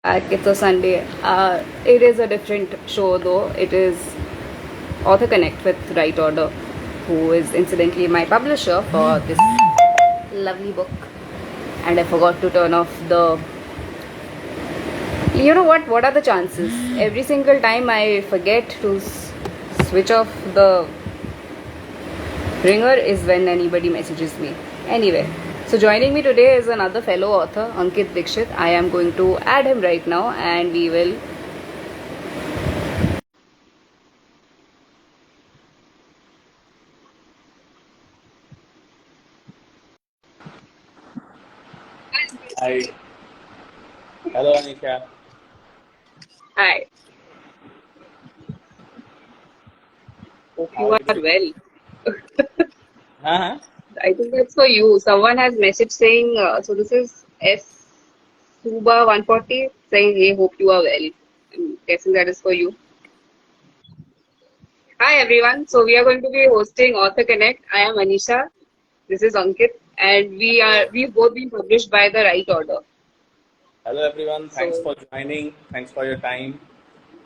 It's a Sunday. It is a different show though. It is Author Connect with Right Order, who is incidentally my publisher for this lovely book. And I forgot to turn off the. You know what? What are the chances? Every single time I forget to switch off the ringer is when anybody messages me. Anyway, so joining me today is another fellow author, Ankit Dixit. I am going to add him right now and we will. Hi. Hello, Aniesha. Hi, hope How you are are you doing? well. Uh-huh. I think that's for you. Someone has messaged saying, so this is S Suba 140 saying, hey, hope you are well. I'm guessing that is for you. Hi everyone. So we are going to be hosting Author Connect. I am Anisha. This is Ankit, and Hello. we've both been published by the Right Order. Hello, everyone. Thanks So for joining. Thanks for your time.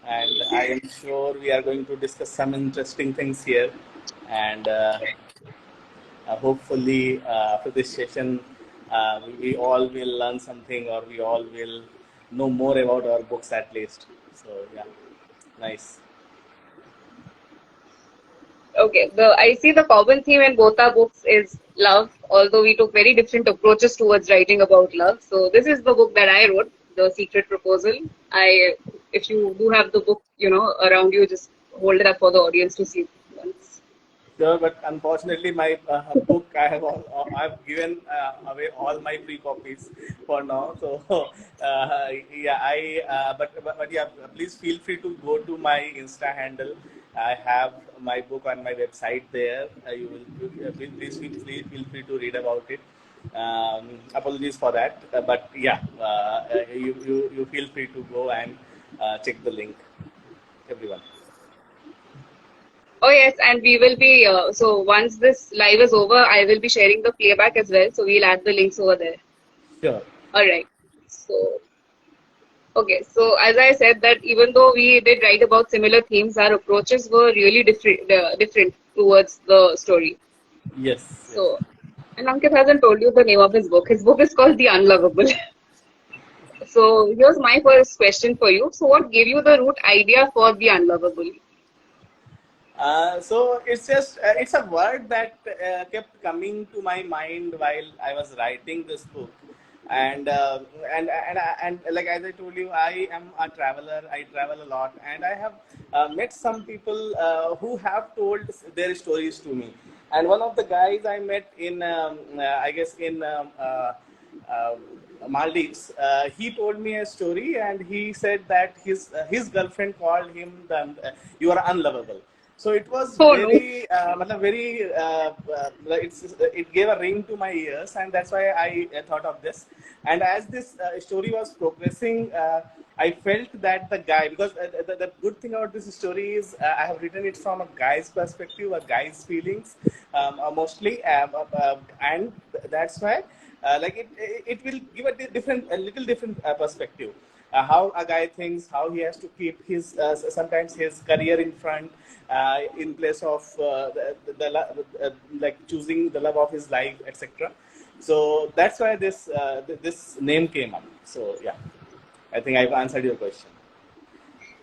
And I am sure we are going to discuss some interesting things here. And hopefully, after this session, we all will learn something or we all will know more about our books at least. So, yeah, nice. okay, the I see the common theme in both our books is love, although we took very different approaches towards writing about love. So this is the book that I wrote, The Secret Proposal. If you do have the book, around you, just hold it up for the audience to see once. Sure, but unfortunately, my book I've given away all my free copies for now. So yeah, but yeah, please feel free to go to my Insta handle. I have my book on my website there. Please feel free to read about it. Apologies for that, but yeah, you feel free to go and check the link, everyone. Oh yes, and we will be so once this live is over, I will be sharing the playback as well. So we'll add the links over there. Sure. All right. So okay, so as I said that even though we did write about similar themes, our approaches were really different towards the story. Yes. Yes. So, and Ankit hasn't told you the name of his book. His book is called The Unlovable. So here's my first question for you. So what gave you the root idea for The Unlovable? So it's just it's a word that kept coming to my mind while I was writing this book, and and like as I told you, I am a traveler. I travel a lot, and I have met some people who have told their stories to me. And one of the guys I met in I guess in uh, Maldives, he told me a story, and he said that his girlfriend called him you are unlovable. So it was Oh no. very, very. It gave a ring to my ears, and that's why I thought of this. And as this story was progressing, I felt that the guy, because the good thing about this story is I have written it from a guy's perspective, a guy's feelings, mostly, and that's why, it will give a little different perspective. How a guy thinks, how he has to keep his sometimes his career in front, in place of like choosing the love of his life, etc. So that's why this name came up. So yeah, I think I've answered your question.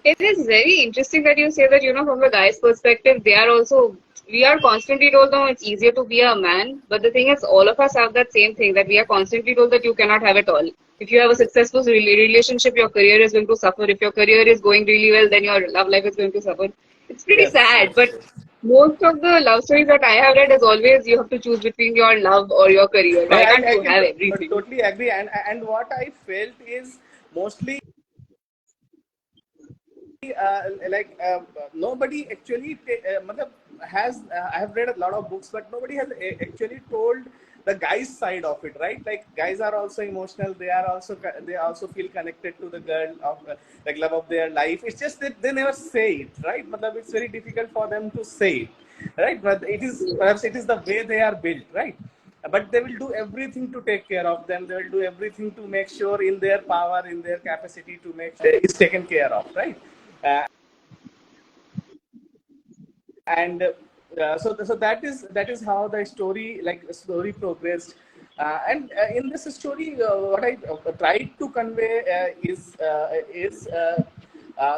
It is very interesting that you say that, from the guy's perspective, we are constantly told, no, it's easier to be a man. But the thing is, all of us have that same thing that we are constantly told that you cannot have it all. If you have a successful relationship, your career is going to suffer. If your career is going really well, then your love life is going to suffer. It's pretty Yes, sad, yes, but yes. most of the love stories that I have read is always you have to choose between your love or your career. Why can't I you can have everything? totally agree, and what I felt is mostly nobody actually matlab, has I have read a lot of books, but nobody has actually told the guys side of it, right? Like guys are also emotional. They also feel connected to the girl of like love of their life. It's just that they never say it, right? Matlab, it's very difficult for them to say it, right? But it is perhaps it is the way they are built, right? but they will do everything to take care of them. They will do everything to make sure in their power, in their capacity to make sure is taken care of, right? Uh, and so that is how the story progressed. In this story, what I tried to convey is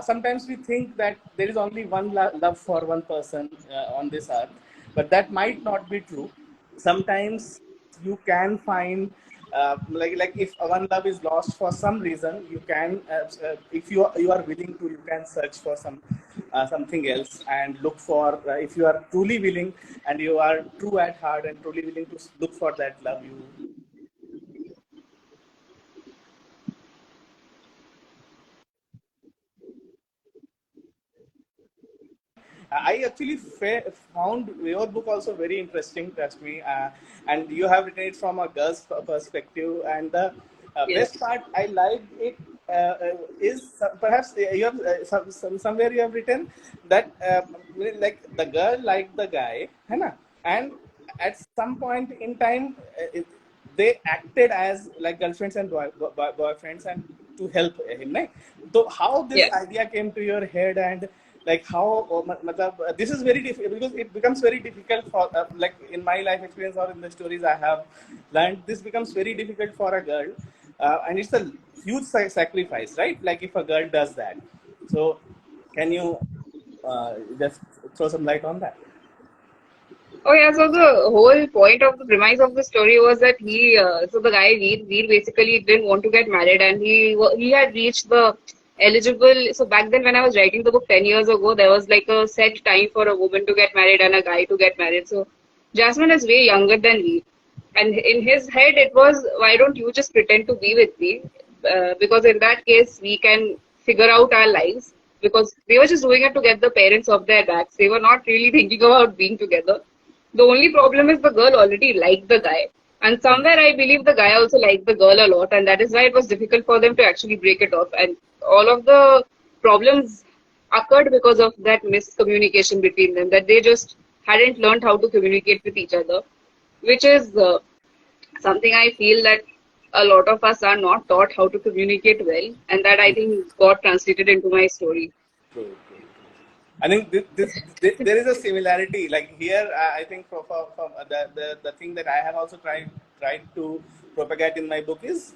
sometimes we think that there is only one love for one person on this earth, but that might not be true. Sometimes you can find like if one love is lost for some reason, you can if you are willing to, you can search for something else and look for, if you are truly willing and you are true at heart and truly willing to look for that love, you I actually found your book also very interesting, trust me. And you have written it from a girl's perspective. And the Yes. best part I liked it is perhaps you have somewhere you have written that like the girl liked the guy, है ना? And at some point in time, they acted as like girlfriends and boyfriends and to help him, right? So how this Yeah. idea came to your head, and like how this is very difficult because it becomes very difficult for like in my life experience or in the stories I have learned, this becomes very difficult for a girl, and it's a huge sacrifice, right? Like if a girl does that. So can you just throw some light on that? Oh yeah, so the whole point of the premise of the story was that so the guy Veer basically didn't want to get married, and he had reached the eligible. So back then, when I was writing the book 10 years ago, there was like a set time for a woman to get married and a guy to get married. So Jasmine is way younger than Veer, and in his head it was, why don't you just pretend to be with me? Because in that case we can figure out our lives. Because they were just doing it to get the parents off their backs. They were not really thinking about being together. The only problem is the girl already liked the guy. And somewhere I believe the guy also liked the girl a lot, and that is why it was difficult for them to actually break it off. And all of the problems occurred because of that miscommunication between them, that they just hadn't learned how to communicate with each other, which is something I feel that a lot of us are not taught how to communicate well, and that I think got translated into my story. True, true, true. I think there is a similarity. Like here, I think for the thing that I have also tried to propagate in my book is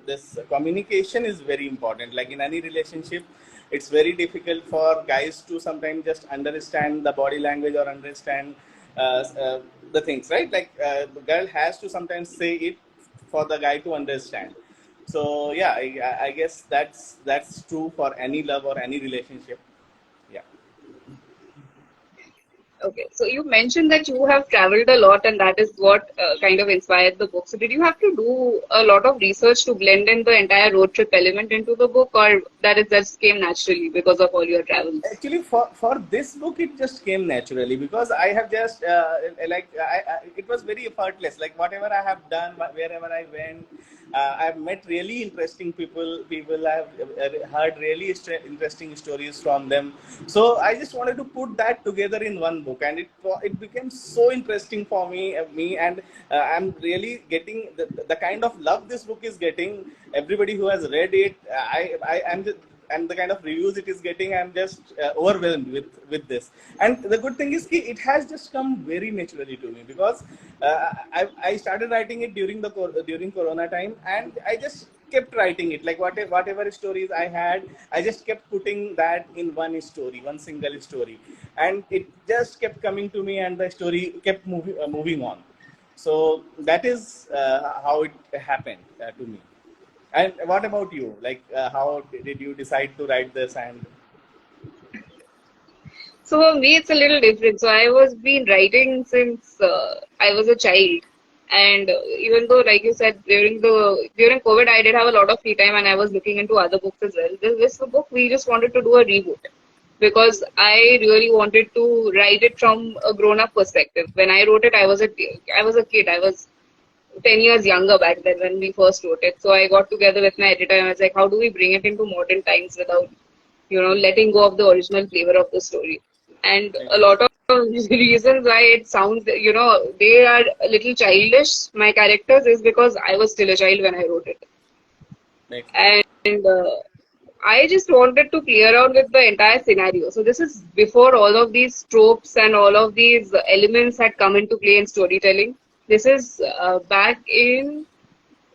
this communication is very important. Like in any relationship, it's very difficult for guys to sometimes just understand the body language or understand the things, right? Like the girl has to sometimes say it for the guy to understand. So yeah, I guess that's true for any love or any relationship. Yeah. Okay, so you mentioned that you have traveled a lot, and that is what kind of inspired the book. So, did you have to do a lot of research to blend in the entire road trip element into the book, or that is just came naturally because of all your travels? Actually, for this book, it just came naturally because I have just it was very effortless. Like whatever I have done, wherever I went, I've met really interesting people. People I've heard really interesting stories from them. So I just wanted to put that together in one book, and it became so interesting for me, and I'm really getting the kind of love this book is getting. Everybody who has read it, I am just, and the kind of reviews it is getting, I'm just overwhelmed with this. And the good thing is it has just come very naturally to me because I started writing it during Corona time, and I just kept writing it. Like whatever stories I had, I just kept putting that in one single story, and it just kept coming to me, and the story kept moving on. So that is how it happened to me. And what about you? Like, how did you decide to write this? And So for me, it's a little different. So I was been writing since I was a child, and even though, like you said, during COVID, I did have a lot of free time, and I was looking into other books as well. This book, we just wanted to do a reboot because I really wanted to write it from a grown-up perspective. When I wrote it, I was a kid. I was 10 years younger back then when we first wrote it. So I got together with my editor and I was like, how do we bring it into modern times without, letting go of the original flavor of the story? And a Agree. lot of reasons why it sounds, they are a little childish, my characters, is because I was still a child when I wrote it. Makes sense. And I just wanted to clear out with the entire scenario. So this is before all of these tropes and all of these elements had come into play in storytelling. This is back in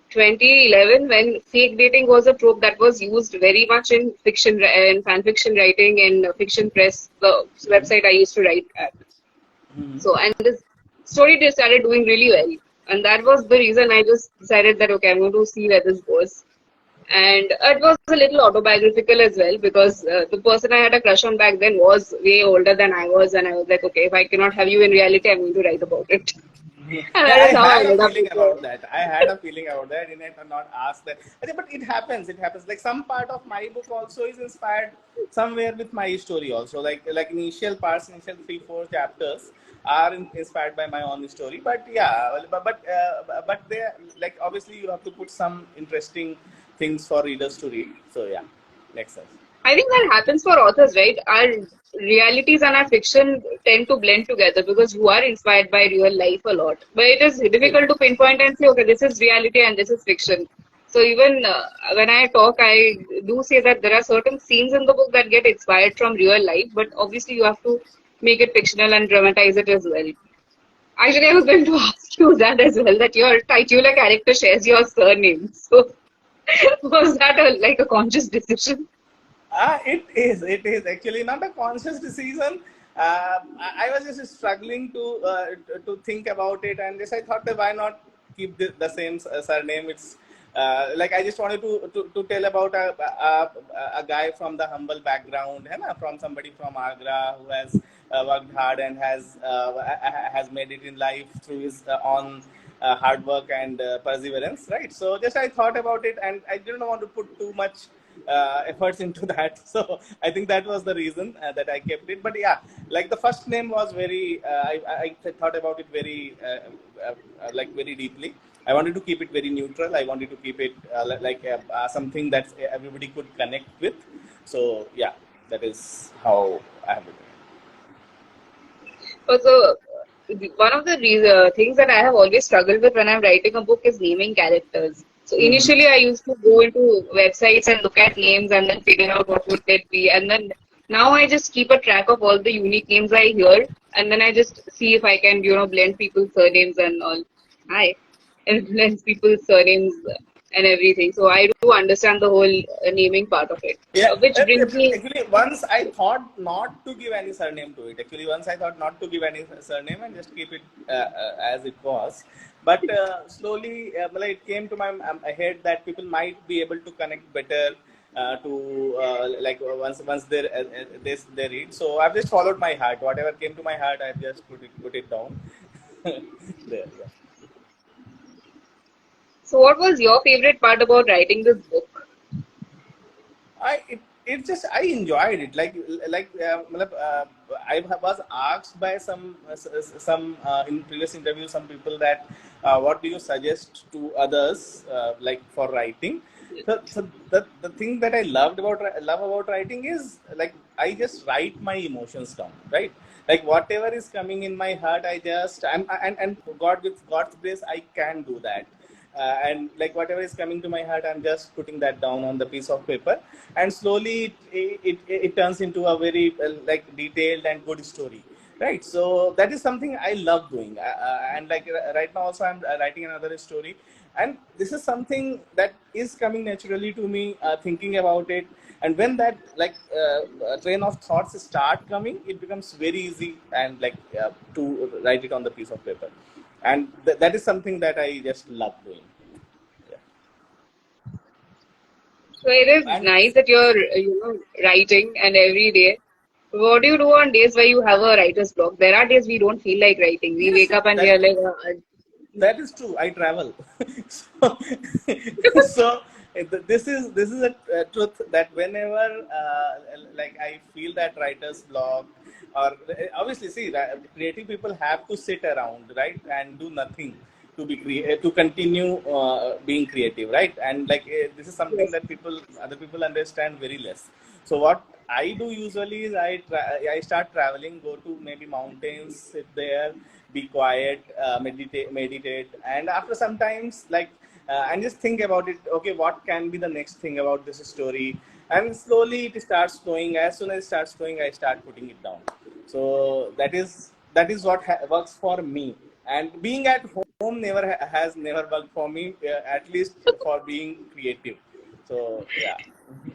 2011 when fake dating was a trope that was used very much in fiction and fan fiction writing and fiction press, the website I used to write at. Mm-hmm. So, and this story just started doing really well. And that was the reason I just decided that, okay, I'm going to see where this goes. And it was a little autobiographical as well because the person I had a crush on back then was way older than I was. And I was like, okay, if I cannot have you in reality, I'm going to write about it. And Yeah, that I is how I had a ended up feeling with the. about that. I had a feeling about that. I did not ask that. But it happens. It happens. Like some part of my book also is inspired somewhere with my story also. Like initial parts, initial 3-4 chapters are inspired by my own story. But yeah, but they, like obviously you have to put some interesting things for readers to read. So yeah, makes sense. I think that happens for authors, right? Our realities and our fiction tend to blend together because you are inspired by real life a lot. But it is True. difficult to pinpoint and say, okay, this is reality and this is fiction. So even when I talk, I do say that there are certain scenes in the book that get inspired from real life, but obviously you have to make it fictional and dramatize it as well. Actually, I was going to ask you that as well, that your titular character shares your surname. So was that like a conscious decision? It is. It is actually not a conscious decision. I was just struggling to think about it, and just I thought that why not keep the same surname? It's like I just wanted to tell about a guy from the humble background, है ना? From somebody from Agra who has worked hard and has made it in life through his own hard work and perseverance, right? So just I thought about it, and I didn't want to put too much efforts into that. So I think that was the reason that I kept it. But yeah, like the first name was very. I thought about it very like very deeply. I wanted to keep it very neutral. I wanted to keep it like something that everybody could connect with. So yeah, that is how I have it. Also, one of the things that I have always struggled with when I'm writing a book is naming characters. So Mm-hmm. initially, I used to go into websites and look at names and then figure out what would it be. And then now I just keep a track of all the unique names I hear, and then I just see if I can, blend people's surnames and all. Hi, and blend people's surnames and everything. So I do understand the whole naming part of it, Yeah, which brings me. actually, once I thought not to give any surname to it. Actually, once I thought not to give any surname and just keep it as it was. But slowly, well, it came to my head that people might be able to connect better to like once they read. So I've just followed my heart. Whatever came to my heart, I've just put it down. There, yeah. So, what was your favorite part about writing this book? It just I enjoyed it matlab, I was asked by some in previous interviews some people that what do you suggest to others like for writing. So the thing that I love about writing is like I just write my emotions down, right? Like whatever is coming in my heart, I just and God, with God's grace, I can do that. And like whatever is coming to my heart, I'm just putting that down on the piece of paper, and slowly it turns into a very like detailed and good story, right? So that is something I love doing, and like right now also I'm writing another story, and this is something that is coming naturally to me, thinking about it. And when that like train of thoughts start coming, it becomes very easy and like to write it on the piece of paper, and that is something that I just love doing. Yeah. So, it is And nice that you're, writing and every day. What do you do on days where you have a writer's block? There are days we don't feel like writing. We yes, wake up and we that are like, that is true. I travel. So, so this is a truth that whenever like I feel that writer's block, or obviously see creative people have to sit around, right, and do nothing to be to continue being creative, right? And like this is something Yes. that other people understand very less. So what I do usually is I start traveling, go to maybe mountains, sit there, be quiet, meditate, and after sometimes like and just think about it. Okay, what can be the next thing about this story? And slowly it starts flowing. As soon as it starts flowing, I start putting it down. So that is what works for me. And being at home has never worked for me, at least for being creative. So yeah.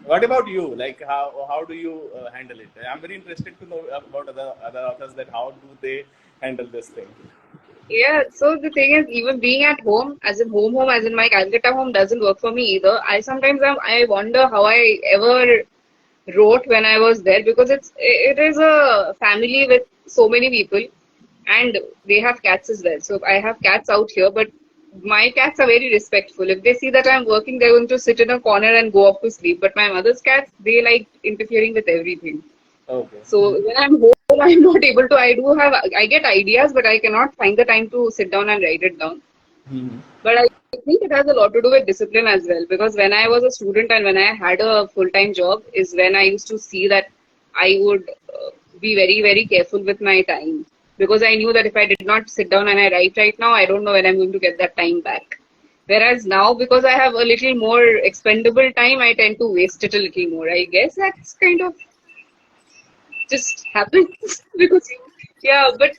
What about you? Like how do you handle it? I'm very interested to know about other authors, that how do they handle this thing. Yeah, so the thing is, even being at home, as in home, as in my Calcutta home, doesn't work for me either. I wonder how I ever wrote when I was there, because it is a family with so many people, and they have cats as well. So I have cats out here, but my cats are very respectful. If they see that I'm working, they're going to sit in a corner and go off to sleep. But my mother's cats, they like interfering with everything. Okay. So when I'm home, I'm not able to. I get ideas, but I cannot find the time to sit down and write it down. Mm-hmm. But I think it has a lot to do with discipline as well. Because when I was a student and when I had a full-time job, is when I used to see that I would be very, very careful with my time. Because I knew that if I did not sit down and I write right now, I don't know when I'm going to get that time back. Whereas now, because I have a little more expendable time, I tend to waste it a little more. I guess that's kind of just happens. Because yeah, but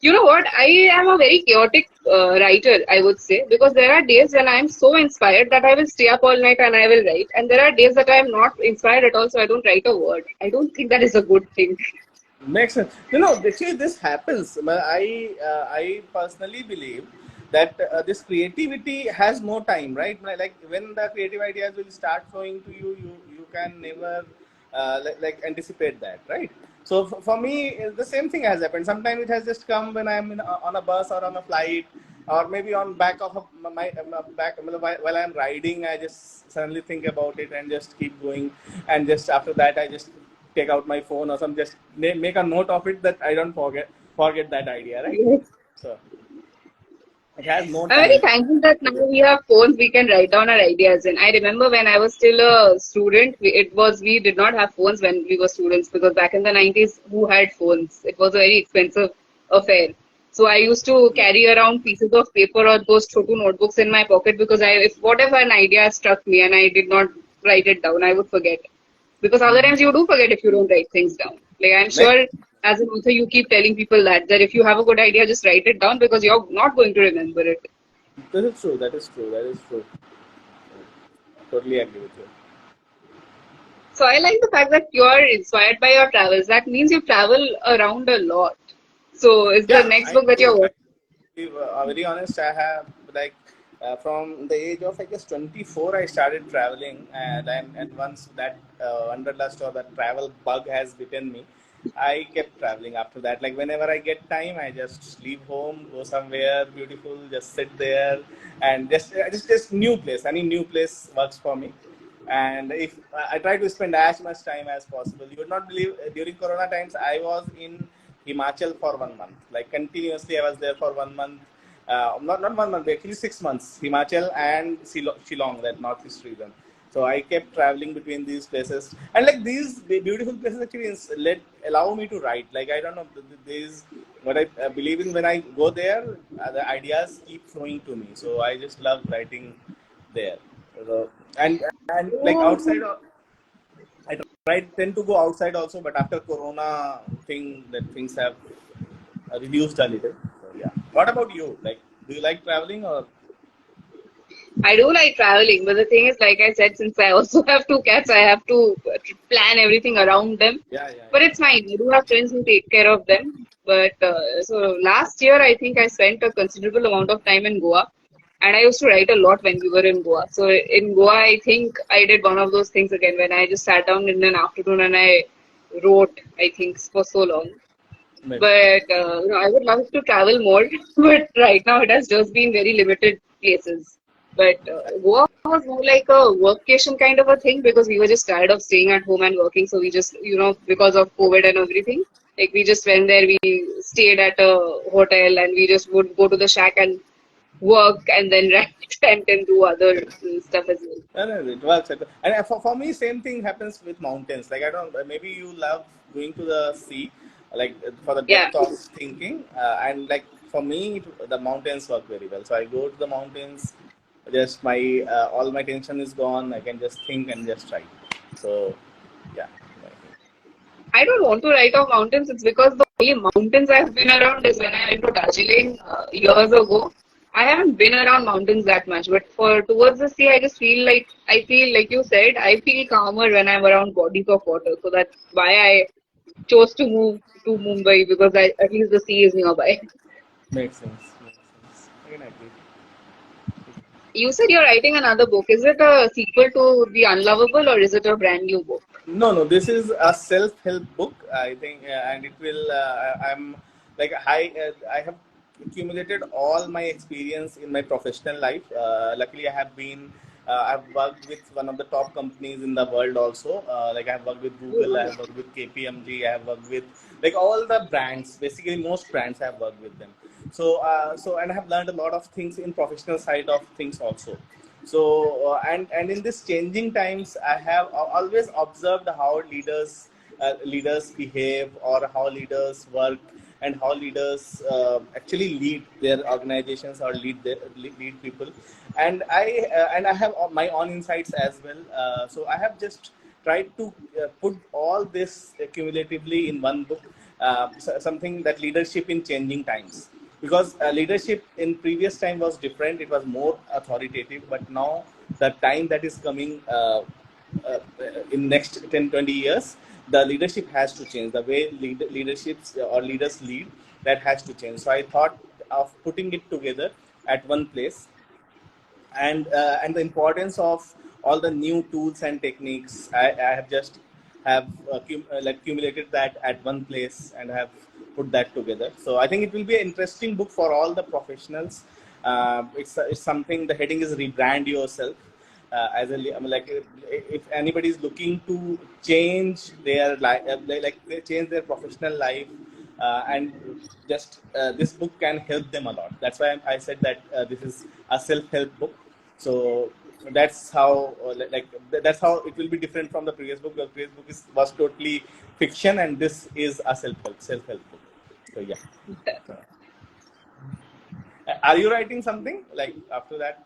you know what, I am a very chaotic writer, I would say, because there are days when I am so inspired that I will stay up all night and I will write, and there are days that I am not inspired at all, so I don't write a word. I don't think that is a good thing. Makes sense. Actually, this happens. I personally believe that this creativity has no time, right? Like when the creative ideas will start flowing to you, you can never like anticipate that, right? So for me, the same thing has happened. Sometimes it has just come when I'm on a bus or on a flight, or maybe on back of my back while I'm riding. I just suddenly think about it and just keep going, and just after that, I just take out my phone or some, just make a note of it, that I don't forget that idea, right? Yes. So it has no I'm very time. thankful that now we have phones we can write down our ideas in. I remember when I was still a student, we did not have phones when we were students, because back in the 90s, who had phones? It was a very expensive affair. So I used to carry around pieces of paper or those chotu notebooks in my pocket, because if whatever an idea struck me and I did not write it down, I would forget. Because other times you do forget if you don't write things down. Like I'm Next, sure as an author you keep telling people that if you have a good idea, just write it down because you're not going to remember it. this is true. That is true. That is true. Totally agree with you. So I like the fact that you're inspired by your travels. That means you travel around a lot. So is the Yeah, next I book that do. you're working? Be very honest, I have like from the age of I guess 24, I started traveling, and once that wanderlust or that travel bug has bitten me, I kept traveling after that. Like whenever I get time, I just leave home, go somewhere beautiful, just sit there, and just new place. Any new place works for me. And if I try to spend as much time as possible, you would not believe, during Corona times I was in Himachal for 1 month. Like continuously, I was there for 1 month. Not 1 month, actually 6 months. Himachal and Shillong, that northeast region. So I kept traveling between these places, and like these beautiful places actually let allow me to write. Like I don't know, these what I believe in, when I go there, the ideas keep flowing to me. So I just love writing there. So, and like outside, I tend to go outside also, but after Corona thing, that things have reduced a little. So yeah. What about you? Like, do you like traveling or? I do like traveling, but the thing is, like I said, since I also have two cats, I have to plan everything around them. Yeah, yeah, But yeah. it's fine. I do have friends who take care of them. But so last year, I think I spent a considerable amount of time in Goa, and I used to write a lot when we were in Goa. So in Goa, I think I did one of those things again when I just sat down in an afternoon and I wrote, I think, for so long. Maybe. But I would love to travel more. But right now, it has just been very limited places. But Goa was more like a workation kind of a thing, because we were just tired of staying at home and working. So we just, because of COVID and everything, like we just went there, we stayed at a hotel and we just would go to the shack and work and then write and then do other stuff as well. No, no, it works. And for me, same thing happens with mountains. Like I don't, maybe you love going to the sea, like for the Yeah. depth of thinking. And like for me, the mountains work very well. So I go to the mountains, just my all my tension is gone. I can just think and just write. So yeah. I don't want to write off mountains. It's because the only mountains I've been around is when I went to Darjeeling years ago. I haven't been around mountains that much, but for towards the sea, I feel like you said, I feel calmer when I'm around bodies of water. So that's why I chose to move to Mumbai because at least the sea is nearby. Makes sense. Makes sense. I can agree. You said you're writing another book. Is it a sequel to The Unlovable or is it a brand new book? No, no, this is a self-help book, I think, and it will. I'm like I have accumulated all my experience in my professional life. Luckily, I have been. I've worked with one of the top companies in the world also. Like I have worked with Google, I have worked with KPMG, I have worked with like all the brands. Basically, most brands I have worked with them. So and I have learned a lot of things in professional side of things also. So and in this changing times, I have always observed how leaders behave, or how leaders work, and how leaders actually lead their organizations or lead people. And I have my own insights as well. So I have just tried to put all this cumulatively in one book, something that leadership in changing times, because leadership in previous time was different, it was more authoritative, but now the time that is coming, uh, in next 10-20 years, the leadership has to change, the way leaderships or leaders lead, that has to change. So I thought of putting it together at one place, and the importance of all the new tools and techniques. I have just have like accumulated that at one place and have put that together. So I think it will be an interesting book for all the professionals. It's something, the heading is rebrand yourself. I mean, like if anybody is looking to change their life, like they change their professional life, and just this book can help them a lot. That's why I said that this is a self-help book. So that's how that's how it will be different from the previous book. The previous book was totally fiction, and this is a self-help book. So yeah. So, are you writing something like after that?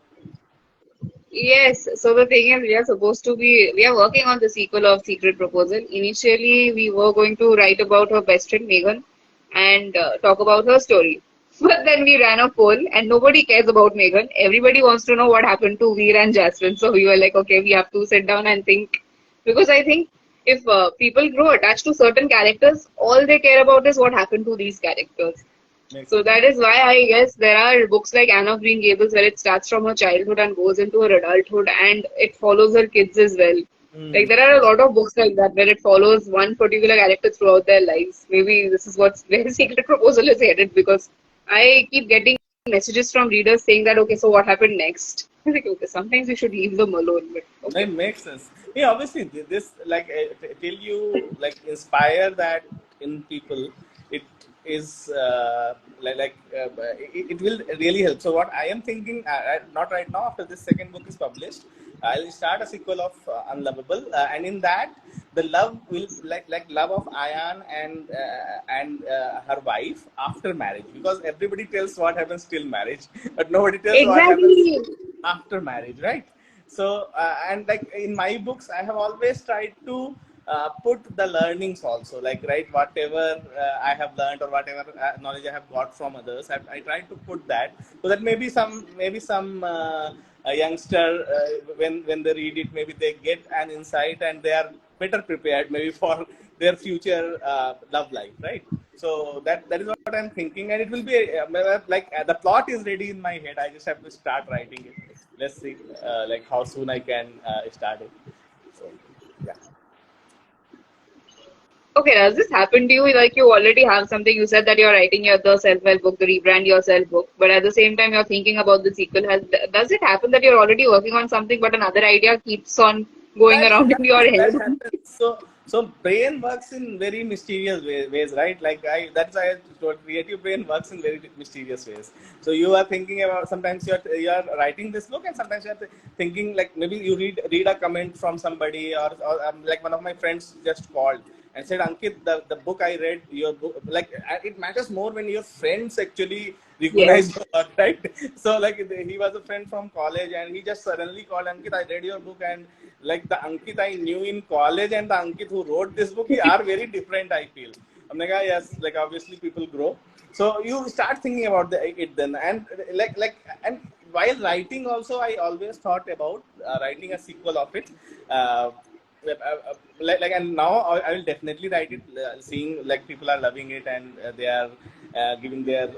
Yes, so the thing is, we are working on the sequel of Secret Proposal. Initially, we were going to write about her best friend Megan and talk about her story. But then we ran a poll and nobody cares about Megan. Everybody wants to know what happened to Veer and Jasmine. So we were like, okay, we have to sit down and think. Because I think if people grow attached to certain characters, all they care about is what happened to these characters. Makes So sense. that is why I guess there are books like Anne of Green Gables where it starts from her childhood and goes into her adulthood and it follows her kids as well. Like Mm. there are a lot of books like that where it follows one particular character throughout their lives. Maybe this is what's where Secret Proposal is headed because I keep getting messages from readers saying that okay, so what happened next? I'm like, okay, sometimes you should leave them alone, but okay. It makes sense. Yeah, obviously, this like till you like inspire that in people, it is it will really help. So what I am thinking, not right now. After this second book is published, I'll start a sequel of Unlovable, and in that the love will like love of Ayan and her wife after marriage, because everybody tells what happens till marriage, but nobody tells what happens Exactly. after marriage, right? So and like in my books, I have always tried to put the learnings also, like right, whatever I have learned, or whatever knowledge I have got from others, I try to put that, so that maybe some a youngster, when they read it, maybe they get an insight and they are better prepared maybe for their future love life, right? So that is what I'm thinking, and it will be like the plot is ready in my head. I just have to start writing it. Let's see, like how soon I can start it. So yeah. Okay, does this happen to you? Like you already have something. You said that you're writing the self-help book, the rebrand yourself book, but at the same time you're thinking about the sequel. Does it happen that you're already working on something, but another idea keeps on going That around in your happens. That head? happens. So brain works in very mysterious ways, right? Like that's why I told creative brain works in very mysterious ways. So you are thinking about, sometimes you are writing this book, and sometimes you are thinking, like maybe you read a comment from somebody, or like one of my friends just called and said, Ankit, the book I read, your book, like it matters more when your friends actually recognize Yes. your work, right? So like he was a friend from college, and he just suddenly called, Ankit, I read your book, and like the Ankit I knew in college and the Ankit who wrote this book, are very different, I feel. I'm like, ah, yes, like obviously people grow. So you start thinking about it then, and and while writing also, I always thought about writing a sequel of it. Uh, and now I will definitely write it, seeing like people are loving it, and they are giving their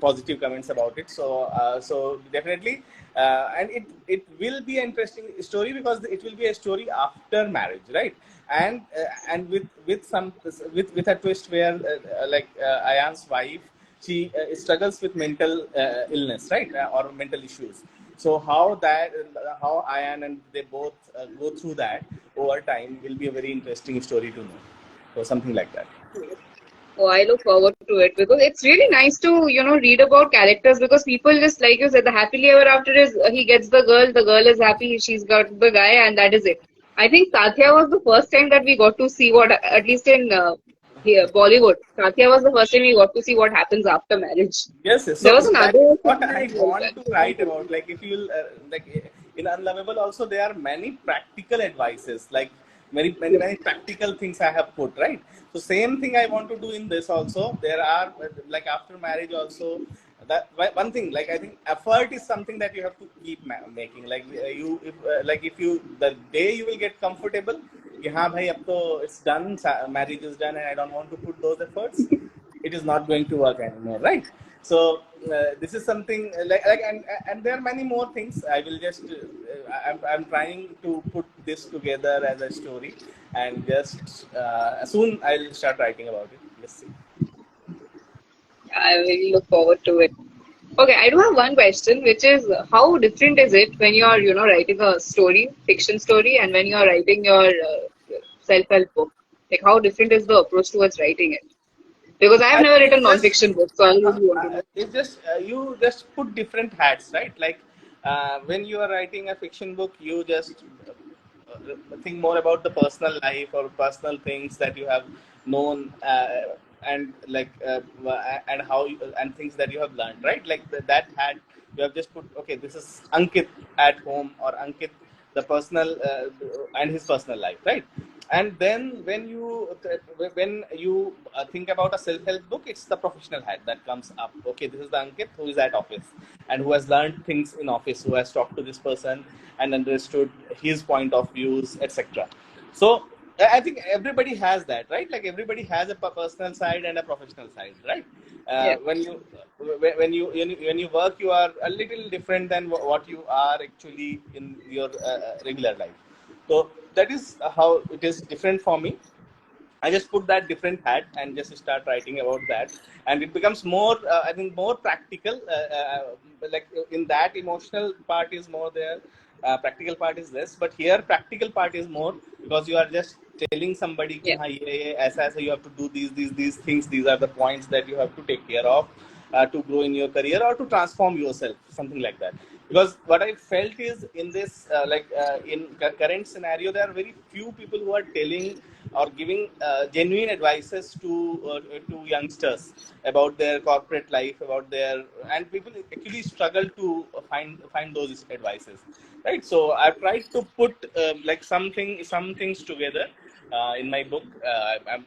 positive comments about it. So definitely, and it will be an interesting story, because it will be a story after marriage, right? And with a twist where Ayan's wife, she struggles with mental illness, right, or mental issues. So how Ayan and they both go through that over time will be a very interesting story to know. So something like that. Oh, I look forward to it because it's really nice to, read about characters because people just, like you said, the happily ever after is he gets the girl is happy, she's got the guy, and that is it. I think Satya was the first time that we got to see what, at least in here, Bollywood, Satya was the first time we got to see what happens after marriage. Yes, yes. There So was that is another what film I as well want that to write about. Like if you in Unlovable also, there are many practical advices, like many practical things I have put, right. So same thing I want to do in this also. There are like after marriage also, that one thing, like I think effort is something that you have to keep making. Like you if like if you the day you will get comfortable, कि हाँ भाई अब तो it's done, marriage is done, and I don't want to put those efforts, it is not going to work anymore, right? So this is something and there are many more things. I will just I'm trying to put this together as a story, and just soon I'll start writing about it. Let's see. I really look forward to it. Okay, I do have one question, which is how different is it when you are, writing a story, fiction story, and when you are writing your self-help book? Like, how different is the approach towards writing it? Because I have I never think written it's just non-fiction books, so I really want to know. it's just you just put different hats, right? Like when you are writing a fiction book, you just think more about the personal life or personal things that you have known, and and how and things that you have learned, right? Like that hat you have just put. Okay, this is Ankit at home, or Ankit the personal and his personal life, right? And then when you think about a self-help book, it's the professional hat that comes up. Okay, this is the Ankit who is at office, and who has learned things in office, who has talked to this person and understood his point of views, etc. So I think everybody has that, right? Like everybody has a personal side and a professional side, right? Yeah. When you work, you are a little different than what you are actually in your regular life. So that is how it is different for me. I just put that different hat and just start writing about that, and it becomes more, I think, more practical. Like in that, emotional part is more there, practical part is less. But here, practical part is more, because you are just telling somebody कि Yeah. हाँ ये ऐसा you have to do these things. These are the points that you have to take care of to grow in your career or to transform yourself, something like that. Because what I felt is in this, in current scenario, there are very few people who are telling or giving genuine advices to youngsters about their corporate life, about their, and people actually struggle to find those advices, right? So I've tried to put some things together in my book.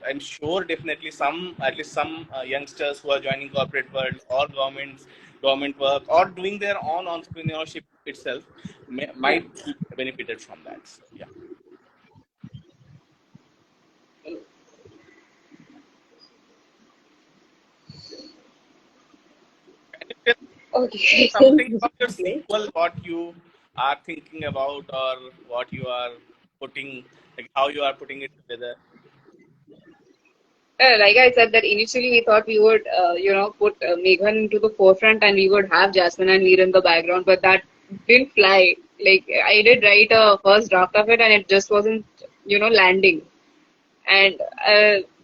I'm sure definitely some, at least some youngsters who are joining corporate world or government work or doing their own entrepreneurship itself Yeah. might be benefited from that. So, yeah. Can you tell Okay. something about your Okay. sequel, what you are thinking about, or what you are putting, like how you are putting it together? Like I said, that initially we thought we would, put Meghan into the forefront and we would have Jasmine and Veer in the background, but that didn't fly. Like I did write a first draft of it and it just wasn't, landing. And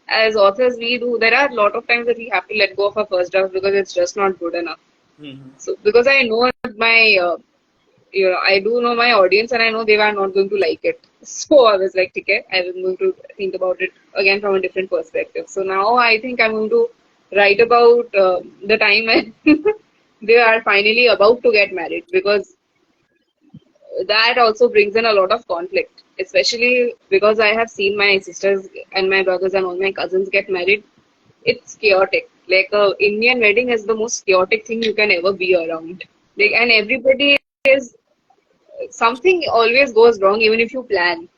as authors, there are a lot of times that we have to let go of our first draft because it's just not good enough. Mhm. So because I know my, I do know my audience and I know they are not going to like it. So I was like, okay, I'm going to think about it again from a different perspective. So now I think I'm going to write about the time when they are finally about to get married, because that also brings in a lot of conflict, especially because I have seen my sisters and my brothers and all my cousins get married. It's chaotic. Like a Indian wedding is the most chaotic thing you can ever be around. Like, and everybody is, something always goes wrong even if you plan.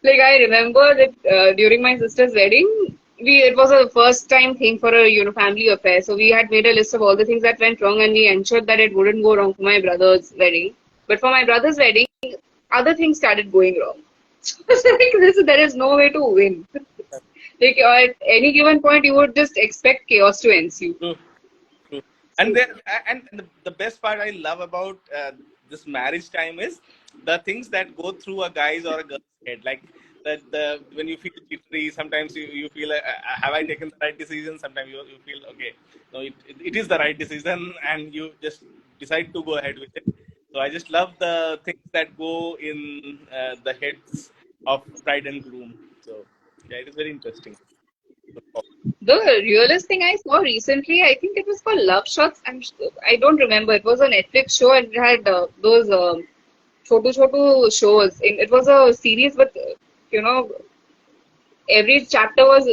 Like I remember that during my sister's wedding, it was a first time thing for a family affair. So we had made a list of all the things that went wrong, and we ensured that it wouldn't go wrong for my brother's wedding. But for my brother's wedding, other things started going wrong. So it's like there is no way to win. Like at any given point, you would just expect chaos to ensue. True, true. And So the best part I love about this marriage time is the things that go through a guy's or a girl's head. Like the when you feel jittery, sometimes you feel have I taken the right decision? Sometimes you feel okay, no, it is the right decision, and you just decide to go ahead with it. So I just love the things that go in the heads of bride and groom. So yeah, it is very interesting. the realest thing I saw recently, I think it was called Love Shots. I don't remember. It was a Netflix show and it had those chotu chotu shows. It was a series, but you know, every chapter was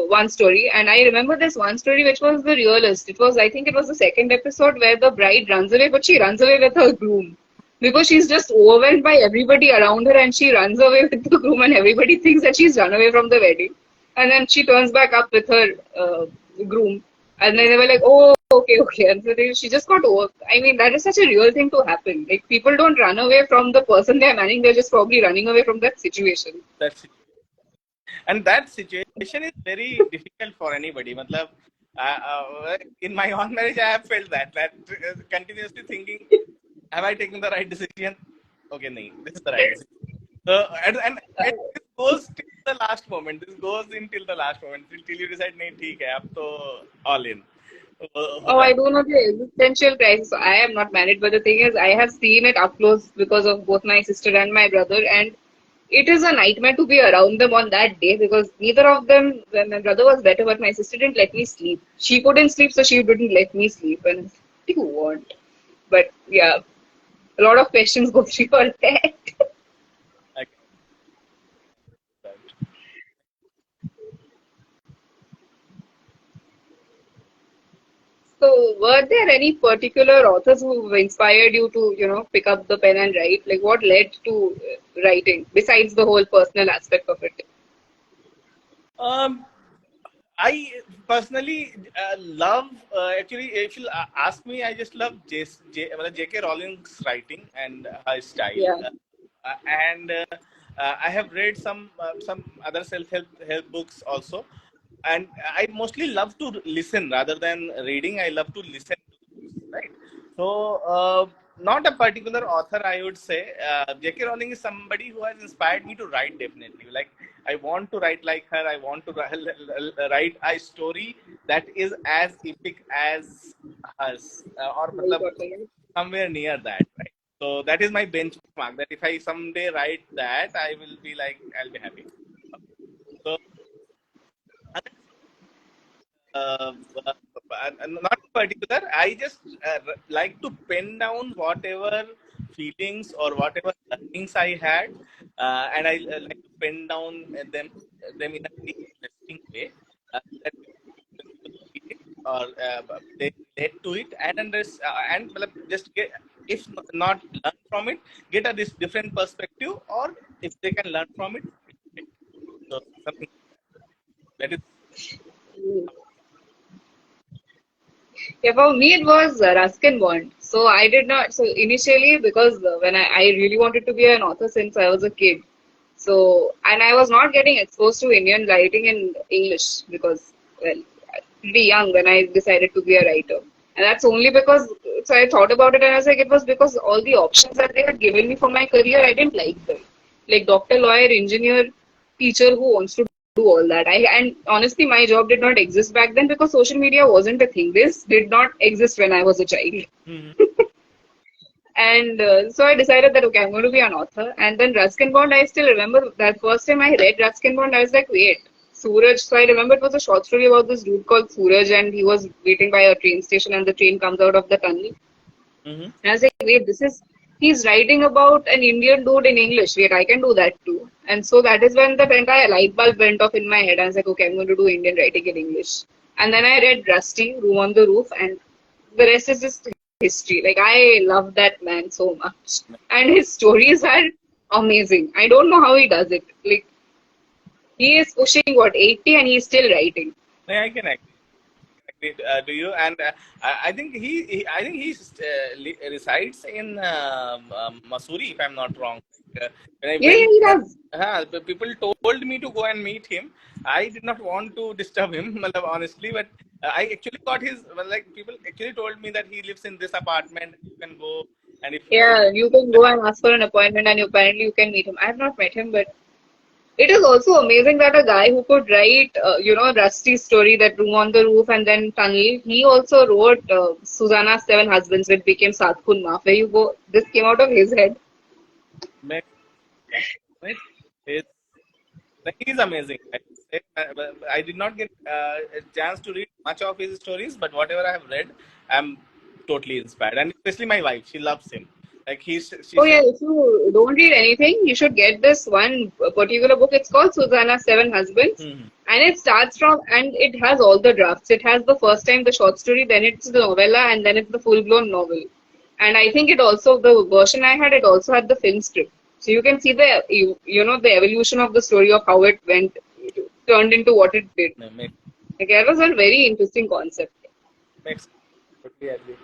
one story. And I remember this one story which was the realist. It was, I think, it was the second episode where the bride runs away, but she runs away with her groom because she's just overwhelmed by everybody around her, and she runs away with the groom, and everybody thinks that she's run away from the wedding, and then she turns back up with her groom, and then they were like, oh, okay, okay, and so she just got over. I mean, that is such a real thing to happen. Like, people don't run away from the person they're marrying, they're just probably running away from that situation. That's and that situation is very difficult for anybody. Matlab, in my own marriage, I have felt that continuously thinking, have I taken the right decision? Okay, nahi, this is the right decision. So and this goes till the last moment. This goes until the last moment till you decide, nahi, theek hai, ab to all in. Oh, Hota I do know the existential crisis. I am not married, but the thing is, I have seen it up close because of both my sister and my brother, and it is a nightmare to be around them on that day because neither of them, when my brother was better, but my sister didn't let me sleep. She couldn't sleep, so she didn't let me sleep. And what do you want? But yeah, a lot of questions go through your head. I get that. So, were there any particular authors who inspired you to, pick up the pen and write? Like, what led to writing besides the whole personal aspect of it? Um, I personally love actually. If you ask me, I just love J.K. Rowling's writing and her style. Yeah. And I have read some other self help books also, and I mostly love to listen rather than reading. I love to listen to the books, right? So not a particular author, I would say. J.K. Rowling is somebody who has inspired me to write definitely. Like I want to write like her. I want to write a story that is as epic as hers, or Harry matlab, Potter, yeah. somewhere near that, right? So that is my benchmark. That if I someday write that, I will be like, I'll be happy. So other uh, not in particular. I just like to pen down whatever feelings or whatever learnings I had, and I like to pen down them in a very interesting way that when people read it or they relate to it and well, just get, if not learn from it, get a this different perspective, or if they can learn from it, it's great. So something that is. Mm. Yeah, for me it was Ruskin Bond. So I did not. So initially, because when I really wanted to be an author since I was a kid. So and I was not getting exposed to Indian writing in English because well, pretty young when I decided to be a writer. And that's only because so I thought about it and I was like it was because all the options that they had given me for my career I didn't like them. Like doctor, lawyer, engineer. teacher who wants to do all that. And honestly, my job did not exist back then because social media wasn't a thing. This did not exist when I was a child. Mhm. And so I decided that, okay, I'm going to be an author. And then Ruskin Bond, I still remember that first time I read Ruskin Bond, I was like, wait, Suraj. So I remember it was a short story about this dude called Suraj, and he was waiting by a train station, and the train comes out of the tunnel. Mhm. And I was like, wait, he's writing about an Indian dude in English. Wait, I can do that too. And so that is when the entire light bulb went off in my head. I was like, okay, I'm going to do Indian writing in English. And then I read Rusty, Room on the Roof, and the rest is just history. Like, I love that man so much. And his stories are amazing. I don't know how he does it. Like, he is pushing, what, 80 and he's still writing. Yeah, I can agree to you, and I think I think he resides in Missouri, if I'm not wrong. When I Yeah, yeah, went he there, does. people told me to go and meet him. I did not want to disturb him, matlab, honestly, but I actually got his. Well, like people actually told me that he lives in this apartment. You can go, and if Yeah, you can go and ask for an appointment and apparently you can meet him. I have not met him, but it is also amazing that a guy who could write, Rusty's story, that Room on the Roof and then Tunnel, he also wrote Susanna's Seven Husbands, which became Sat Khun Maaf. Where you go, this came out of his head. makes sense, it's like, he's amazing. I would say. But I did not get a chance to read much of his stories, but whatever I have read, I'm totally inspired. And especially my wife, she loves him. Like she Oh said, yeah, if you don't read anything, you should get this one particular book. It's called Susanna's Seven Husbands. hmm And it starts from, and it has all the drafts. It has the first time the short story, then it's the novella, and then it's the full blown novel. And I think it also, the version I had, it also had the film script. So you can see the evolution of the story of how it went, turned into what it did. makes Like, that was a very interesting concept. makes totally agree.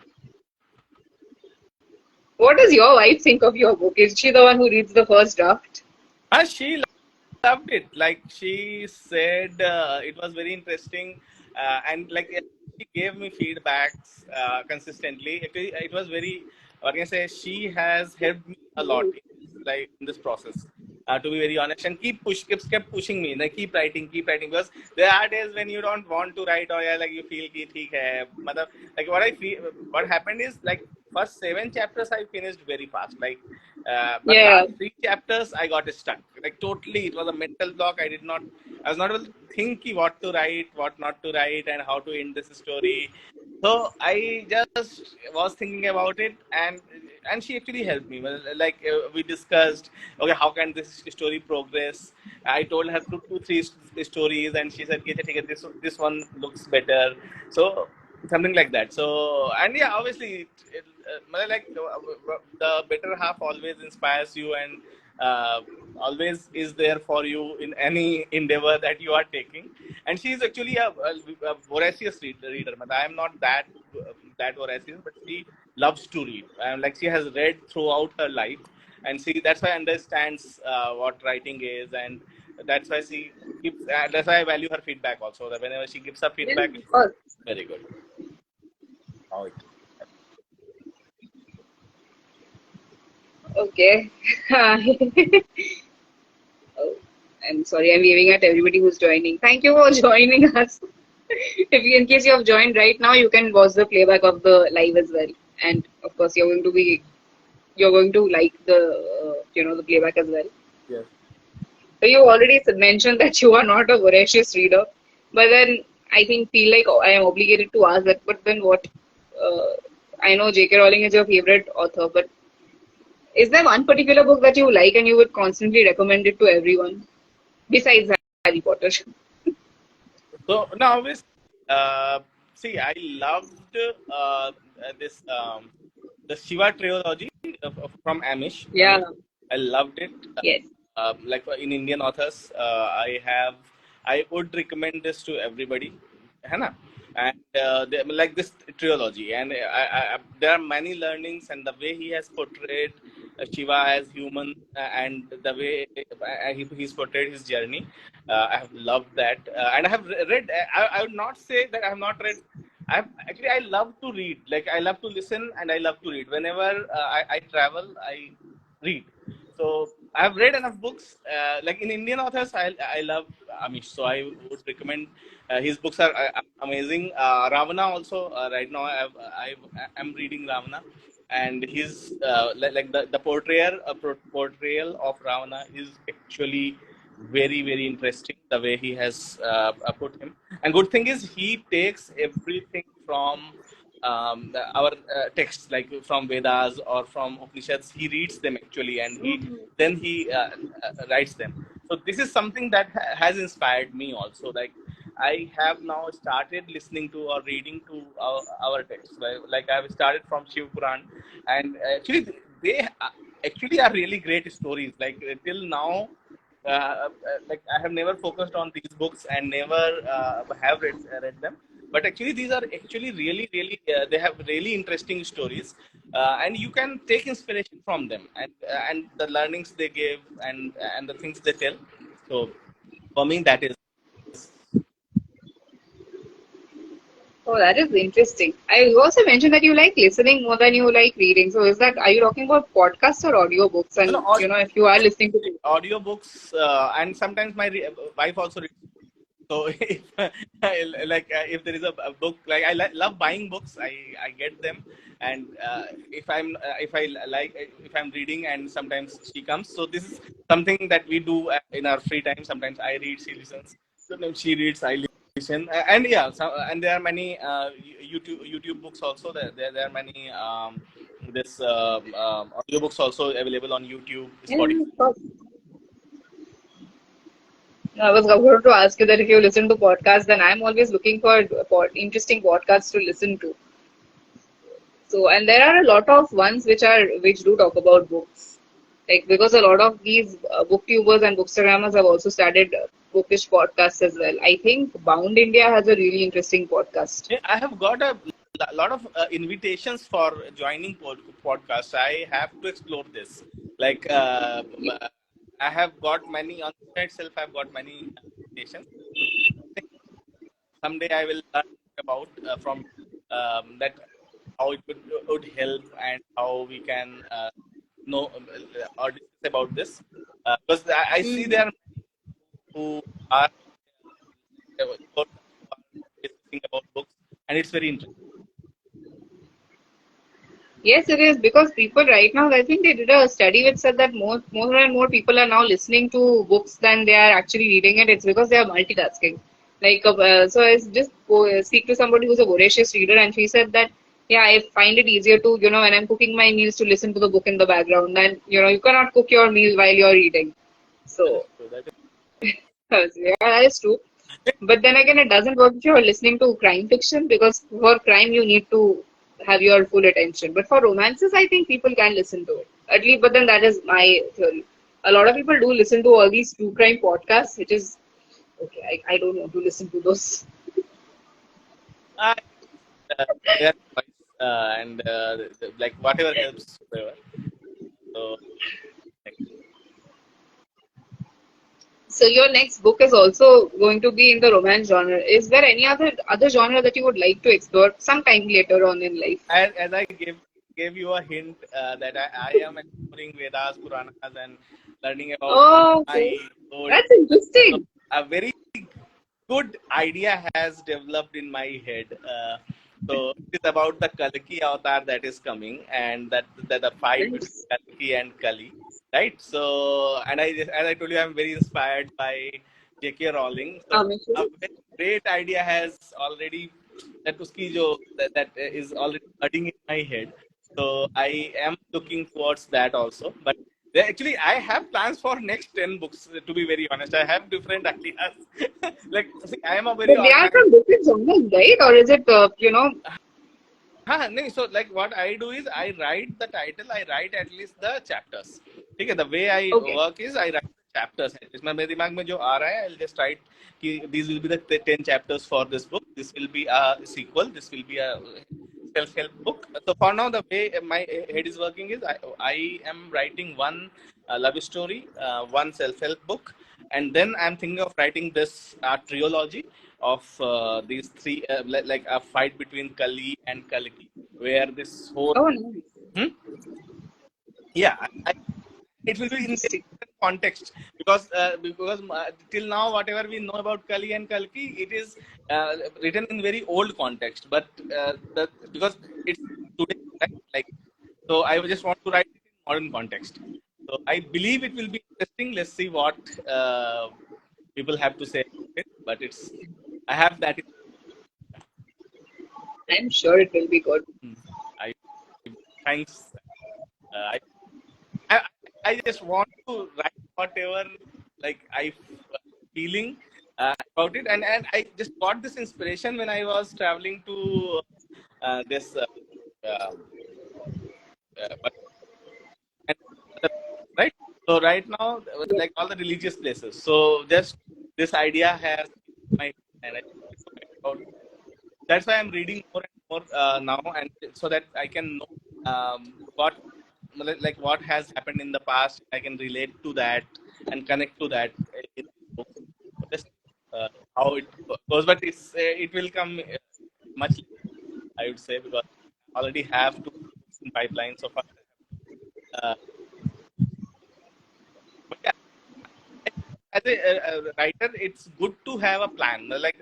What does your wife think of your book? Is she the one who reads the first draft? She loved it. Like she said, it was very interesting, and like she gave me feedbacks consistently. It was very. What can I say? She has helped me a lot in this process. To be very honest, and kept pushing me. Like keep writing. Because there are days when you don't want to write, or yeah, like you feel ki theek hai. Matlab, like what I feel, what happened is like first 7 chapters I finished very fast. Like but Yeah. last 3 chapters I got stuck. Like totally, it was a mental block. I was not able to think what to write, what not to write, and how to end this story. So I just was thinking about it, and she actually helped me. Well, like we discussed, okay, how can this story progress? I told her three stories, and she said, "Okay, take it. This one looks better." So something like that. So and yeah, obviously, like the better half always inspires you and always is there for you in any endeavor that you are taking. And she is actually a voracious reader. I am not that voracious, but she loves to read. Like she has read throughout her life, and she that's why understands what writing is, and that's why she gives. That's why I value her feedback also. That whenever she gives her Yeah, feedback, of it's course. very good. How it. Okay. Oh, I'm sorry, I'm waving at everybody who's joining. Thank you for joining us. In case you have joined right now, you can watch the playback of the live as well. And of course, you're going to like the playback as well. Yes. So you already mentioned that you are not a voracious reader, but then I think feel like I am obligated to ask that. But then what? Uh, I know J.K. Rowling is your favorite author, but is there one particular book that you like and you would constantly recommend it to everyone besides Harry Potter? So now, obviously, see, I loved this the Shiva trilogy from Amish. Yeah. I loved it. Yes. Like in Indian authors, I would recommend this to everybody, है ना? And like this trilogy, and there are many learnings, and the way he has portrayed Shiva as human, and the way he's portrayed his journey, I have loved that, and I have read. I would not say that I have not read. I love to read. Like I love to listen, and I love to read. Whenever I travel, I read. So I've read enough books. Like in Indian authors, I love Amish, so I would recommend his books are amazing. Ravana also right now I'm reading Ravana, and his like the portrayal of Ravana is actually very interesting. The way he has put him, and good thing is he takes everything from our texts like from Vedas or from Upanishads. He reads them actually, and he writes them. So this is something that has inspired me also. Like I have now started listening to or reading to our texts. Like I've started from Shiv Puran, and actually they actually are really great stories. Like till now. Like I have never focused on these books and never have read them, but actually these are actually they have really interesting stories, and you can take inspiration from them, and the learnings they give, and the things they tell. So for me that is. Oh, that is interesting. You also mentioned that you like listening more than you like reading. So is that, are you talking about podcasts or audiobooks? No, And if you are listening to audiobooks, and sometimes my wife also reads. So if if there is a book, like love buying books, I get them, and if I like if I'm reading, and sometimes she comes. So this is something that we do in our free time. Sometimes I read, she listens. Sometimes she reads, I listen. And yeah, and there are many YouTube books also. There are many this audiobooks also available on YouTube, Spotify. yeah, I was going to ask you that if you listen to podcasts, then I'm always looking for interesting podcasts to listen to. So, and there are a lot of ones which do talk about books, like because a lot of these booktubers and bookstagrammers have also started bookish podcasts as well. I think Bound India has a really interesting podcast. Yeah, I have got a lot of invitations for joining podcasts. I have to explore this. Like I have got many on the site itself. I've got many invitations. So this is something someday I will learn about from that how it would help and how we can know or discuss about this. Because I see there are many who are discussing about books, and it's very interesting. Yes, it is because people right now, I think they did a study which said that more and more people are now listening to books than they are actually reading it. It's because they are multitasking. So I just speak to somebody who's a voracious reader, and she said that, yeah, I find it easier to, when I'm cooking my meals to listen to the book in the background. Then, you cannot cook your meal while you're reading. That is So, true. That is yeah, that is true. But then again, it doesn't work if you're listening to crime fiction because for crime you need to have your full attention. But for romances, I think people can listen to it. At least, but then that is my theory. A lot of people do listen to all these true crime podcasts, which is okay. I don't want to listen to those. uh, their voice, and like whatever helps. Whatever. So like, So your next book is also going to be in the romance genre. Is there any other genre that you would like to explore sometime later on in life? as I gave you a hint that I am exploring Vedas, Puranas, and learning about Oh, okay. my old. That's So interesting. a very good idea has developed in my head. So it is about the Kalki avatar that is coming, and that the fight between Nice. Kalki and Kali, right? So, and as I told you, I'm very inspired by J.K. Rowling. So Amisha. a very great idea has already that is already budding in my head. So I am looking towards that also, but actually, I have plans for next 10 books, to be very honest. I have different ideas. Like, see, I am a very But they are organized. from different genres, right? Or is it, No, so like what I do is I write the title, I write at least the chapters. Okay, the way I okay. work is I write the chapters. इसमें मेरे दिमाग में जो आ रहा है, I'll just write कि these will be the 10 chapters for this book. This will be a sequel. This will be a self-help book. So for now, the way my head is working is I am writing one love story, one self-help book, and then I'm thinking of writing this trilogy of these three, like a fight between Kali and Kalki, where this whole Oh, nice. hmm? Yeah, it will be in Interesting. context, because till now whatever we know about Kali and Kalki, it is written in very old context, but because it's today, right? Like, so I just want to write it in modern context. So I believe it will be interesting. Let's see what people have to say about it. But it's, I have that. I'm sure it will be good. I thanks. I, I I just want to write whatever like I feeling about it, and I just got this inspiration when I was traveling to this um, uh, and other places, right? So right now, Yeah. like all the religious places. So just this idea has my, and I want to write about. That's why I'm reading more and more now, and so that I can know what like what has happened in the past. I can relate to that and connect to that in these books. So just how it goes, but it will come much later, I would say, because I already have two books in pipeline so far. Uh, but yeah, as a writer, it's good to have a plan. Like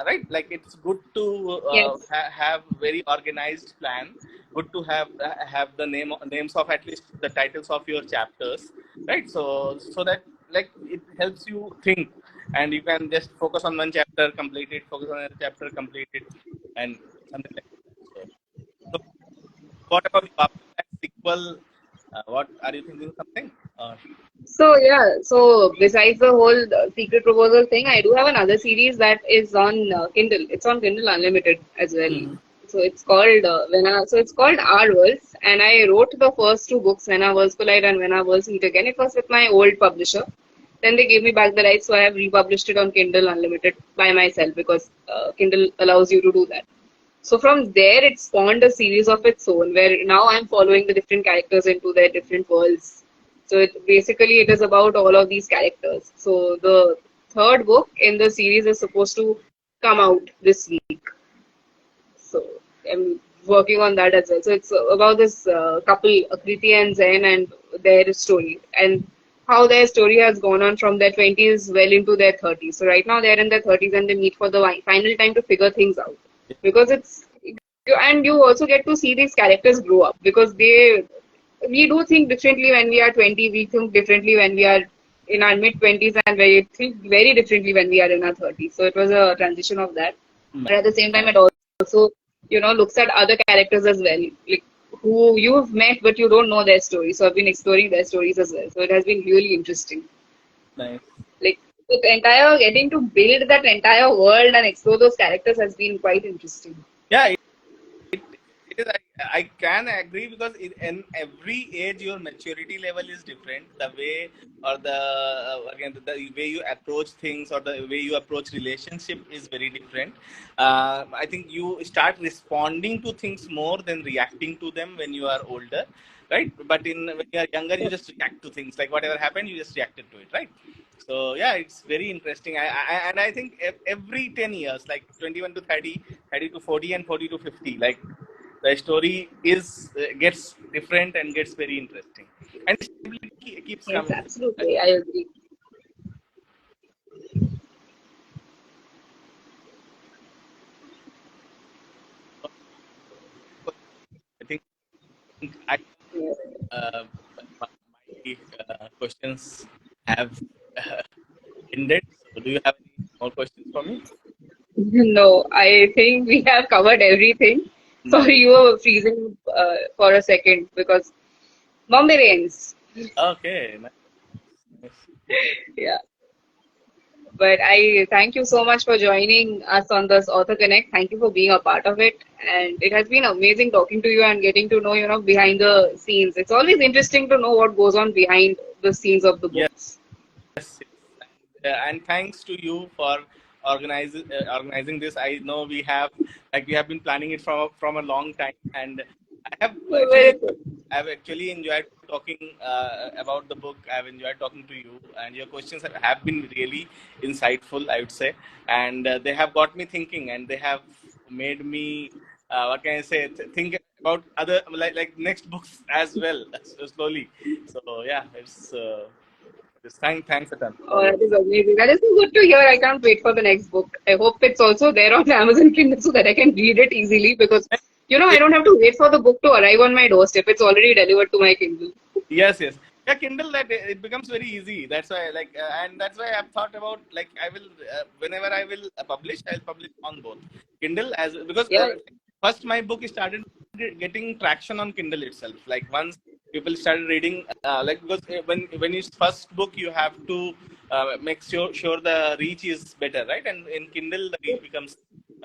right, like it's good to Yes. have very organized plan. Good to have the names of at least the titles of your chapters, right? So that like it helps you think, and you can just focus on one chapter, complete it. Focus on another chapter, complete it, and something like that. So what about you after that sequel? What are you thinking? Something? So yeah, so besides the whole secret proposal thing, I do have another series that is on Kindle. It's on Kindle Unlimited as well. Mhm. So it's called so it's called Our Worlds, and I wrote the first two books, When Our Worlds Collide and When Our Worlds Meet Again. It was with my old publisher. Then they gave me back the rights, so I have republished it on Kindle Unlimited by myself because Kindle allows you to do that. So from there, it spawned a series of its own, where now I'm following the different characters into their different worlds. So it is about all of these characters. So the third book in the series is supposed to come out this week. So I'm working on that as well. So it's about this couple, Akriti and Zen, and their story, and how their story has gone on from their 20s well into their 30s. So right now they're in their 30s and they meet for the final time to figure things out. Because and you also get to see these characters grow up because we do think differently when we are 20, we think differently when we are in our mid 20s, and we think very differently when we are in our 30s. So it was a transition of that. But at the same time, it also, looks at other characters as well, like who you've met but you don't know their story. So I've been exploring their stories as well. So it has been really interesting. Nice. Like the entire getting to build that entire world and explore those characters has been quite interesting. Yeah, it is. I can agree because in every age, your maturity level is different. The way or again the way you approach things or the way you approach relationship is very different. I think you start responding to things more than reacting to them when you are older, right? But when you are younger, you just react to things like whatever happened, you just reacted to it, right? So yeah, it's very interesting. And I think every 10 years, like 21 to 30, 30 to 40, and 40 to 50, like the story is gets different and gets very interesting, and stability keeps Yes, coming. absolutely. I agree. I think I Yeah. uh, my questions have ended. So, do you have any more questions for me? No, I think we have covered everything. Sorry, Nice. you were freezing for a second because Bombay rains. Okay. Nice. Nice. Yeah. But I thank you so much for joining us on this Author Connect. Thank you for being a part of it. And it has been amazing talking to you and getting to know, behind the scenes. It's always interesting to know what goes on behind the scenes of the Yes. books. Yes, and thanks to you for organizing this. I know we have been planning it from a long time, and I have Very good. I've actually enjoyed talking about the book. I've enjoyed talking to you, and your questions have been really insightful, I would say, and they have got me thinking, and they have made me what can I say think about other like next books as well, so slowly. So yeah, it's. Thanks a ton Oh, for that this. is amazing. That is so good to hear. I can't wait for the next book. I hope it's also there on Amazon Kindle so that I can read it easily because, I don't have to wait for the book to arrive on my doorstep. It's already delivered to my Kindle. Yes, yes. Yeah, Kindle, that it becomes very easy. That's why, and that's why I've thought about, like, I will, whenever I will publish, I'll publish on both Kindle as, because Yeah. first my book started getting traction on Kindle itself. Like, once people started reading, like, because when it's first book, you have to make sure the reach is better, right? And in Kindle, the reach becomes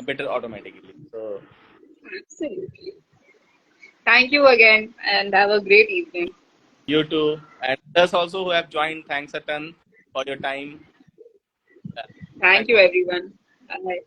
better automatically. So Absolutely. Thank you again and have a great evening. you too, and others also who have joined, thanks a ton for your time. Uh, Thank Thank you, everyone. Bye.